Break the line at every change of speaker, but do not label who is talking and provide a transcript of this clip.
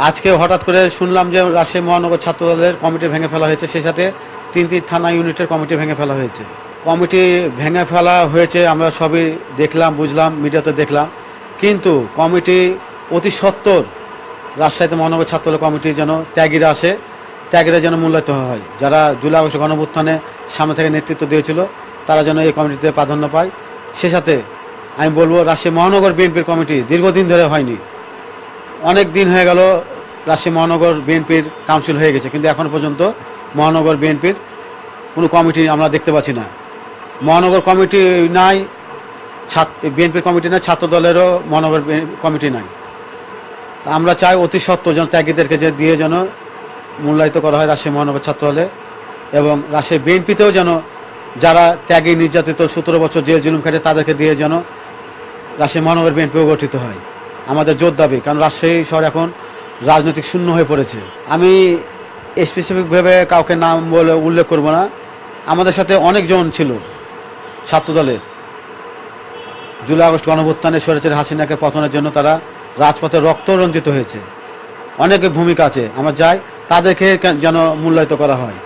আজকে হঠাৎ করে শুনলাম যে রাজশাহী মহানগর ছাত্রদলের কমিটি ভেঙে ফেলা হয়েছে, সেই সাথে তিনটি থানা ইউনিটের কমিটি ভেঙে ফেলা হয়েছে। কমিটি ভেঙে ফেলা হয়েছে আমরা সবই দেখলাম, বুঝলাম, মিডিয়াতে দেখলাম, কিন্তু কমিটি অতি সত্বর রাজশাহীতে মহানগর ছাত্রদল কমিটি যেন ত্যাগীরা আসে, ত্যাগীরা যেন মূল্যায়িত হয়। যারা জুলাই আগস্ট গণঅভ্যুত্থানে সামনে থেকে নেতৃত্ব দিয়েছিল তারা যেন এই কমিটিতে প্রাধান্য পায়। সে সাথে আমি বলবো রাজশাহী মহানগর বিএনপির কমিটি দীর্ঘদিন ধরে হয়নি, অনেক দিন হয়ে গেল রাজশাহী মহানগর বিএনপির কাউন্সিল হয়ে গেছে, কিন্তু এখনও পর্যন্ত মহানগর বিএনপির কোনো কমিটি আমরা দেখতে পাচ্ছি না। মহানগর কমিটি নাই, বিএনপির কমিটি নাই, ছাত্র দলেরও মহানগর কমিটি নাই। তা আমরা চাই অতি সত্ত্বর যেন ত্যাগীদেরকে যে দিয়ে যেন মূল্যায়িত করা হয় রাজশাহী মহানগর ছাত্র দলে, এবং রাজশাহী বিএনপিতেও যেন যারা ত্যাগী নির্যাতিত 17 বছর জেল জুলুম খেটে তাদেরকে দিয়ে যেন রাজশাহী মহানগর বিএনপিও গঠিত হয়। আমাদের জোর দাবি, কারণ রাজশাহী শহর এখন রাজনৈতিক শূন্য হয়ে পড়েছে। আমি স্পেসিফিকভাবে কাউকে নাম বলে উল্লেখ করব না, আমাদের সাথে অনেকজন ছিল ছাত্রদলের। জুলাই আগস্ট গণঅভ্যুত্থানে স্বৈরাচারী হাসিনাকে পতনের জন্য তারা রাজপথে রক্ত রঞ্জিত হয়েছে, অনেকের ভূমিকা আছে। আমরা চাই তাদেরকে যেন মূল্যায়িত করা হয়।